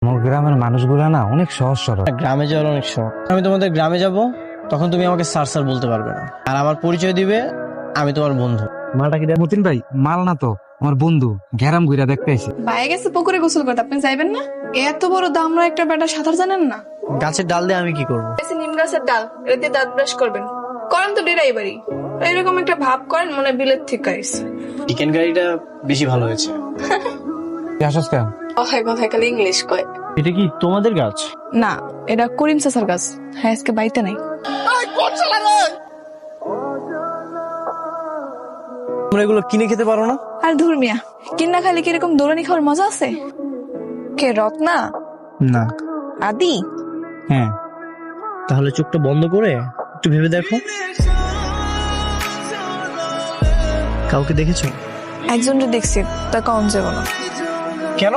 আমার গ্রামের মানুষগুলা না অনেক সহজ সরল। গ্রামে যাওয়ার অনেক শখ। আমি তোমাদের গ্রামে যাব, তখন তুমি আমাকে স্যার স্যার বলতে পারবে না, আর আমার পরিচয় দিবে আমি তোমার বন্ধু। মালটা কি মতিন ভাই? মাল না তো, আমার বন্ধু। ঘেরাম ঘুরা দেখতে আইছি। ভাইয়া গেছে পুকুরে গোসল করতে, আপনি যাইবেন না? এত বড় দামরা একটা বেটা সাঁতার জানেন না? গাছের ডাল দিয়ে আমি কি করব? এসে নিম গাছের ডাল, এটা দিয়ে দাঁত ব্রাশ করবেন। করেন তো ডেরাই বাড়ি, এরকম একটা ভাব করেন মনে হয় বিলেত থেকে আইছে। চিকেন কারিটা বেশি ভালো হয়েছে। আসস কেন? কথায় কথায় খালি ইংলিশ কয়। এটা কি তোমাদের গাছ? না, এটা করিম চাচার গাছ। হ্যাঁ, আজকে বাড়িতে নাই। তোমরা এগুলো কিনে খেতে পারো না? আর ধুর মিয়া, কিন্না খালি কি এরকম দৌড়ানি খাওয়ার মজা আছে? কে রত্না? না। আদি? হ্যাঁ। তাহলে চোখটা বন্ধ করে একটু ভেবে দেখো, কাউকে দেখেছো? একজনকে দেখছি, তা কম যাবো না। কেন?